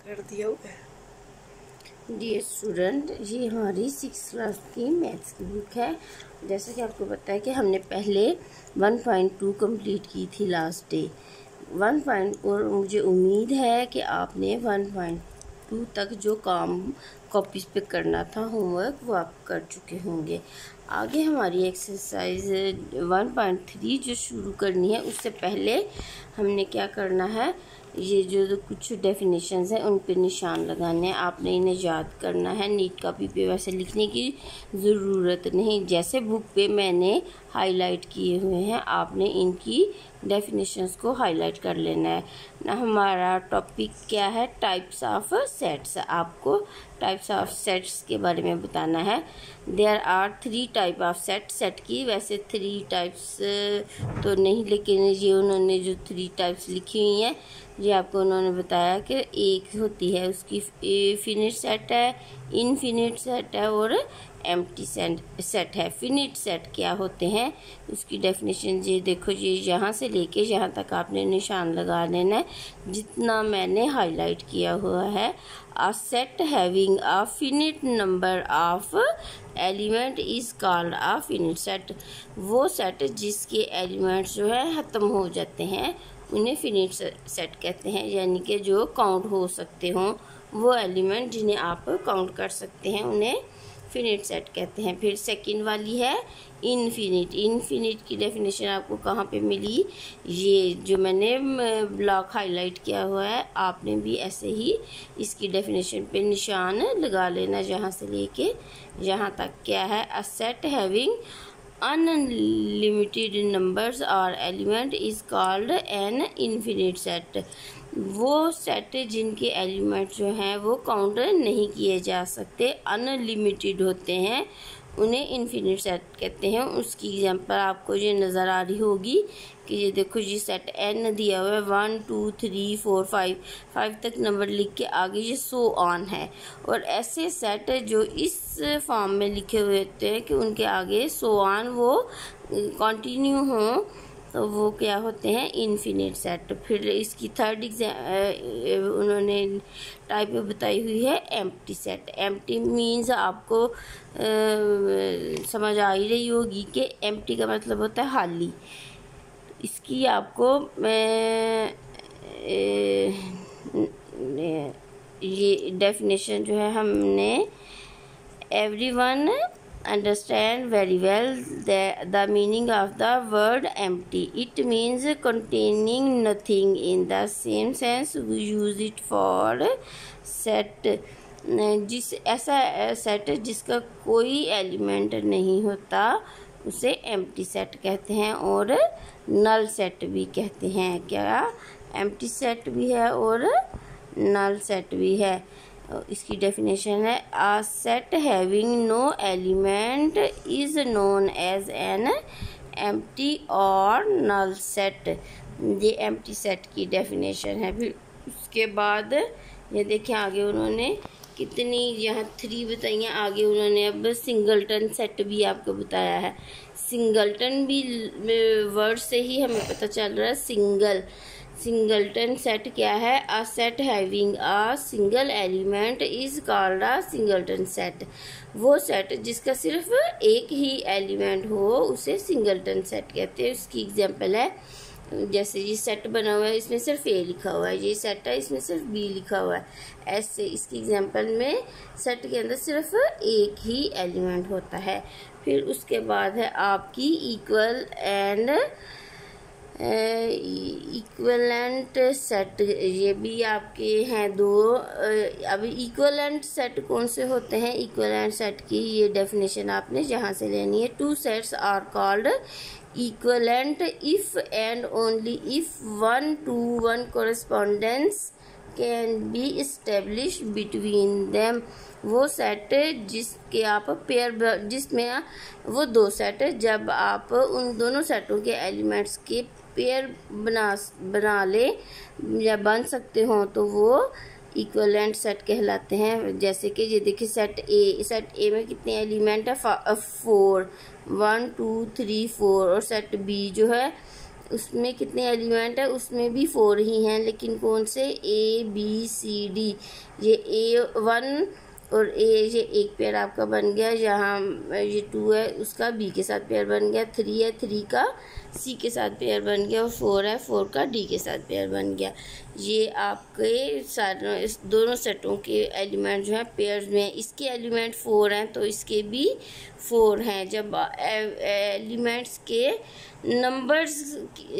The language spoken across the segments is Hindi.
कर दिया हुआ है। डियर स्टूडेंट, ये हमारी 6th क्लास की मैथ्स की बुक है। जैसा कि आपको पता है कि हमने पहले 1.2 कंप्लीट की थी लास्ट डे। और मुझे उम्मीद है कि आपने 1.2 तक जो काम कॉपीज पे करना था होमवर्क वो आप कर चुके होंगे। आगे हमारी एक्सरसाइज 1.3 जो शुरू करनी है उससे पहले हमने क्या करना है, ये जो कुछ डेफिनेशंस हैं उन पे निशान लगाने हैं। आपने इन्हें याद करना है। नीट कॉपी पे वैसे लिखने की ज़रूरत नहीं, जैसे बुक पे मैंने हाईलाइट किए हुए हैं आपने इनकी डेफिनेशंस को हाईलाइट कर लेना है ना। हमारा टॉपिक क्या है, टाइप्स ऑफ सेट्स। आपको टाइप्स ऑफ सेट्स के बारे में बताना है। There are 3 type of set की वैसे 3 टाइप्स तो नहीं, लेकिन ये उन्होंने जो 3 टाइप्स लिखी हुई हैं ये आपको उन्होंने बताया कि एक होती है उसकी फिनिट सेट है, इनफिनिट सेट है और एम्प्टी सेट है। फिनिट सेट क्या होते हैं उसकी डेफिनेशन ये देखो, ये यहाँ से लेके यहाँ तक आपने निशान लगा लेना है जितना मैंने हाईलाइट किया हुआ है। A set having a finite number of element is called a finite set. वो सेट जिसके एलिमेंट्स जो है ख़त्म हो जाते हैं उन्हें फिनिट सेट कहते हैं, यानी कि जो काउंट हो सकते हों वो एलिमेंट जिन्हें आप काउंट कर सकते हैं उन्हें फिनिट सेट कहते हैं। फिर सेकंड वाली है इनफिनिट। इनफिनिट की डेफिनेशन आपको कहाँ पे मिली, ये जो मैंने ब्लॉक हाईलाइट किया हुआ है आपने भी ऐसे ही इसकी डेफिनेशन पे निशान लगा लेना, जहाँ से लेके यहाँ तक क्या है। A set having unlimited numbers और element is called an infinite set. वो सेट जिनके एलिमेंट जो हैं वो काउंट नहीं किए जा सकते, अनलिमिटेड होते हैं, उन्हें इनफिनिट सेट कहते हैं। उसकी एग्जांपल आपको ये नज़र आ रही होगी कि ये देखो, ये सेट एन दिया हुआ है 1 2 3 4 5 तक नंबर लिख के आगे ये सो ऑन है। और ऐसे सेट जो इस फॉर्म में लिखे हुए होते हैं कि उनके आगे सो ऑन वो कंटिन्यू हों तो वो क्या होते हैं, इनफिनिट सेट। फिर इसकी थर्ड उन्होंने टाइप बताई हुई है एम्प्टी सेट। एम्प्टी मीन्स आपको समझ आ ही रही होगी कि एम्प्टी का मतलब होता है खाली। इसकी आपको ये डेफिनेशन जो है हमने everyone understand very well the meaning of the word empty. It means containing nothing. In the same sense we use it for set, जिस ऐसा सेट जिसका कोई एलिमेंट नहीं होता उसे एम्प्टी सेट कहते हैं और नल सेट भी कहते हैं। क्या, एम्प्टी सेट भी है और नल सेट भी है। इसकी डेफिनेशन है a set having no element is known as an empty और नल सेट। ये एम्प्टी सेट की डेफिनेशन है। फिर उसके बाद ये देखिए आगे उन्होंने कितनी यहाँ 3 बताई हैं। आगे उन्होंने अब सिंगलटन सेट भी आपको बताया है। सिंगलटन भी वर्ड से ही हमें पता चल रहा है। सिंगलटन सेट क्या है, a set having a single element is called a singleton set. वो सेट जिसका सिर्फ एक ही एलिमेंट हो उसे सिंगलटन सेट कहते हैं। उसकी एग्जांपल है, जैसे ये सेट बना हुआ है इसमें सिर्फ ए लिखा हुआ है, ये सेट है इसमें सिर्फ बी लिखा हुआ है। ऐसे इसकी एग्जांपल में सेट के अंदर सिर्फ एक ही एलिमेंट होता है। फिर उसके बाद है आपकी इक्वल एंड इक्विवेलेंट सेट। ये भी आपके हैं 2। अभी इक्विवेलेंट सेट कौन से होते हैं, इक्विवेलेंट सेट की ये डेफिनेशन आपने जहाँ से लेनी है। 2 sets are called equivalent if and only if 1 to 1 correspondence can be establish between them. वो सेट जिसके आप पेयर, जिसमें वो 2 सेट जब आप उन दोनों सेटों के एलिमेंट्स के पेयर बना ले या बन सकते हो तो वो इक्विवेलेंट सेट कहलाते हैं। जैसे कि ये देखिए सेट ए में कितने एलिमेंट है, 4 1 2 3 4। और सेट बी जो है उसमें कितने एलिमेंट है, उसमें भी 4 ही हैं, लेकिन कौन से, ABCD। ये A1 और ये एक पेयर आपका बन गया, यहाँ ये 2 है उसका B के साथ पेयर बन गया, 3 है 3 का C के साथ पेयर बन गया, और 4 है 4 का D के साथ पेयर बन गया। ये आपके सारे इस दोनों सेटों के एलिमेंट जो है पेयर्स में, इसके एलिमेंट 4 हैं तो इसके भी 4 हैं। जब एलिमेंट्स के नंबर्स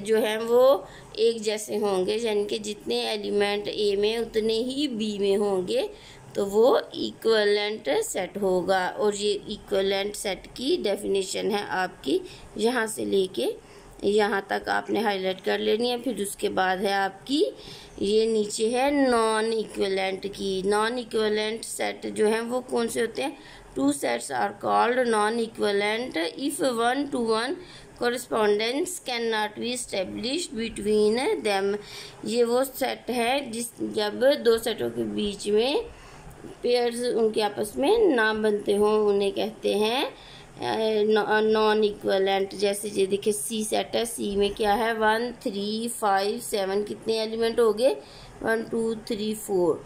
जो हैं वो एक जैसे होंगे, यानी कि जितने एलिमेंट A में उतने ही B में होंगे, तो वो इक्विवेलेंट सेट होगा। और ये इक्विवेलेंट सेट की डेफिनेशन है आपकी, यहाँ से लेके यहाँ तक आपने हाईलाइट कर लेनी है। फिर उसके बाद है आपकी ये नीचे है नॉन इक्विवेलेंट की। नॉन इक्विवेलेंट सेट जो हैं वो कौन से होते हैं, 2 sets are called non equivalent if 1-to-1 correspondence cannot be established between them। ये वो सेट है जब 2 सेटों के बीच में पेयर्स उनके आपस में ना बनते हों, उन्हें कहते हैं नॉन इक्विवेलेंट। जैसे ये देखिए C सेट है, C में क्या है 1 3 5 7, कितने एलिमेंट हो गए 1 2 3 4।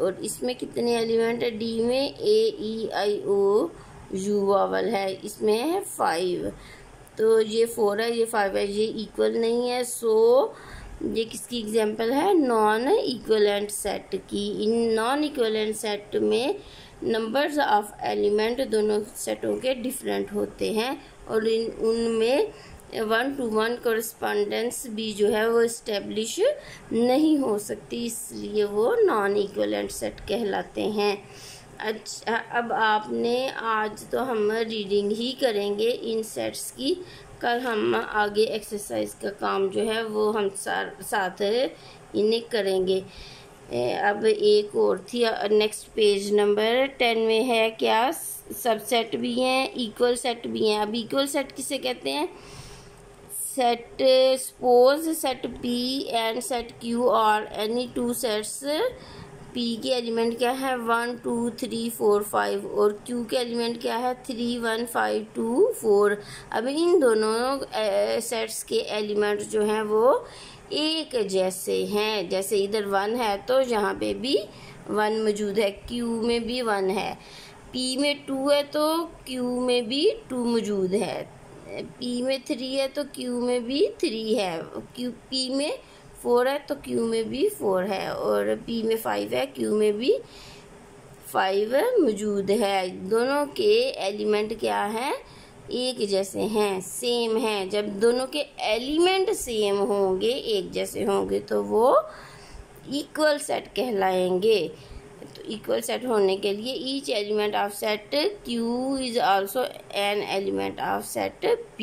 और इसमें कितने एलिमेंट है, D में AEIOU वावल है, इसमें है 5। तो ये 4 है, ये 5 है, ये इक्वल नहीं है। सो ये किसकी एग्जांपल है, नॉन इक्विवेलेंट सेट की। इन नॉन इक्विवेलेंट सेट में नंबर्स ऑफ एलिमेंट दोनों सेटों के डिफरेंट होते हैं, और उनमें 1-to-1 कॉरेस्पॉन्डेंस भी जो है वो इस्टेब्लिश नहीं हो सकती, इसलिए वो नॉन इक्विवेलेंट सेट कहलाते हैं। अच्छा, अब आपने आज तो हम रीडिंग ही करेंगे इन सेट्स की, कल हम आगे एक्सरसाइज का काम जो है वो हम साथ इन्हें करेंगे। अब एक और थी, नेक्स्ट पेज नंबर 10 में है क्या, सबसेट भी हैं इक्वल सेट भी हैं। अब इक्वल सेट किसे कहते हैं, set suppose set P and set Q और एनी 2 सेट्स, P के एलिमेंट क्या है 1 2 3 4 5 और Q के एलिमेंट क्या है 3 1 5 2 4। अब इन दोनों सेट्स के एलिमेंट जो हैं वो एक जैसे हैं, जैसे इधर 1 है तो यहाँ पे भी 1 मौजूद है, Q में भी 1 है, P में 2 है तो Q में भी 2 मौजूद है, P में 3 है तो Q में भी 3 है, P में 4 है तो Q में भी 4 है, और P में 5 है Q में भी 5 मौजूद है। दोनों के एलिमेंट क्या है, एक जैसे हैं, सेम हैं। जब दोनों के एलिमेंट सेम होंगे, एक जैसे होंगे, तो वो इक्वल सेट कहलाएंगे। तो इक्वल सेट होने के लिए each element of set Q is also an element of set P,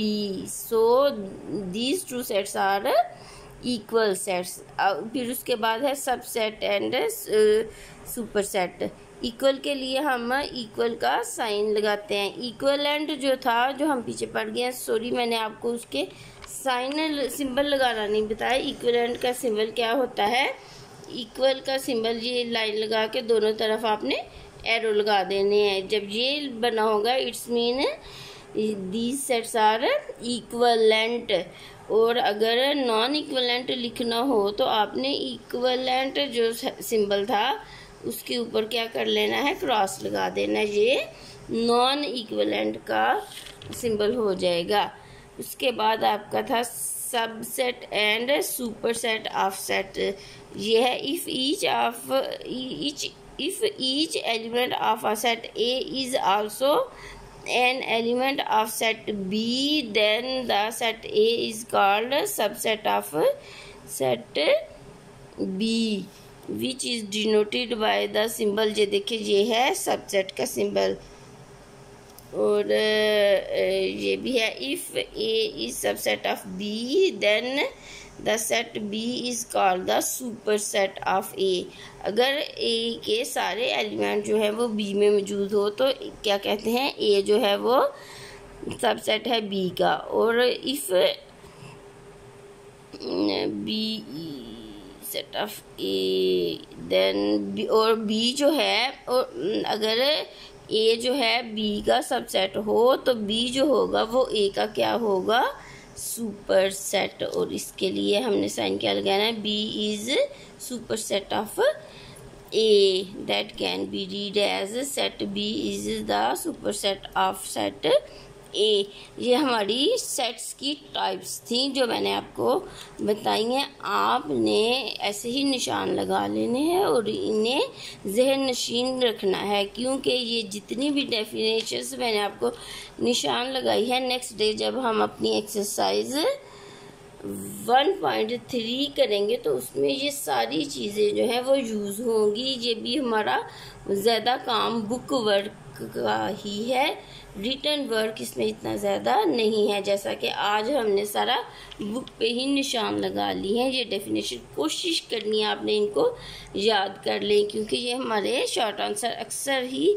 so these 2 sets are equal sets. फिर उसके बाद है subset and super set. Equal के लिए हम इक्वल का साइन लगाते हैं। इक्वलेंट जो था, जो हम पीछे पढ़ गए हैं, सॉरी मैंने आपको उसके साइन सिंबल लगाना नहीं बताया। इक्वलेंट का सिंबल क्या होता है, इक्वल का सिंबल ये लाइन लगा के दोनों तरफ आपने एरो लगा देने हैं। जब ये बना होगा it's mean these sets are equivalent. और अगर नॉन इक्वलेंट लिखना हो तो आपने इक्वलेंट जो सिंबल था उसके ऊपर क्या कर लेना है, क्रॉस लगा देना, ये नॉन इक्वलेंट का सिंबल हो जाएगा। उसके बाद आपका था subset and super set of set. ये है if each element of a set A is also an element of set B, then the set A is called subset of set B, which is denoted by the symbol। ये देखिए ये है सबसेट का सिंबल। और ये भी है if A is subset of B, then the set B is called the superset of A। अगर A के सारे एलिमेंट जो है वो B में मौजूद हो तो क्या कहते हैं, A जो है वो सबसेट है B का। और if B set of A then B, और B जो है, और अगर A जो है B का सबसेट हो तो B जो होगा वो A का क्या होगा, सुपर सेट, और इसके लिए हमने साइन क्या लगाना है, B is super set of A that can be read as set B is the super set of set A. ये हमारी सेट्स की टाइप्स थी जो मैंने आपको बताई हैं। आपने ऐसे ही निशान लगा लेने हैं और इन्हें ज़हन नशीन रखना है, क्योंकि ये जितनी भी डेफिनेशंस मैंने आपको निशान लगाई है, नेक्स्ट डे जब हम अपनी एक्सरसाइज 1.3 करेंगे तो उसमें ये सारी चीज़ें जो हैं वो यूज़ होंगी। ये भी हमारा ज़्यादा काम बुक वर्क का ही है, रिटन वर्क इसमें इतना ज़्यादा नहीं है। जैसा कि आज हमने सारा बुक पे ही निशान लगा ली हैं। ये डेफिनेशन कोशिश करनी है आपने इनको याद कर लें, क्योंकि ये हमारे शॉर्ट आंसर अक्सर ही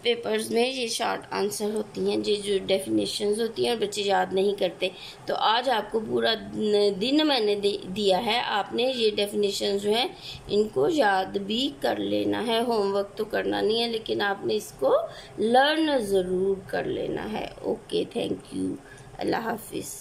पेपर्स में ये शॉर्ट आंसर होती हैं, ये जो डेफिनेशंस होती हैं और बच्चे याद नहीं करते। तो आज आपको पूरा दिन मैंने दिया है, आपने ये डेफिनेशंस जो हैं इनको याद भी कर लेना है। होमवर्क तो करना नहीं है, लेकिन आपने इसको लर्न ज़रूर कर लेना है। ओके, थैंक यू, अल्लाह हाफिज़।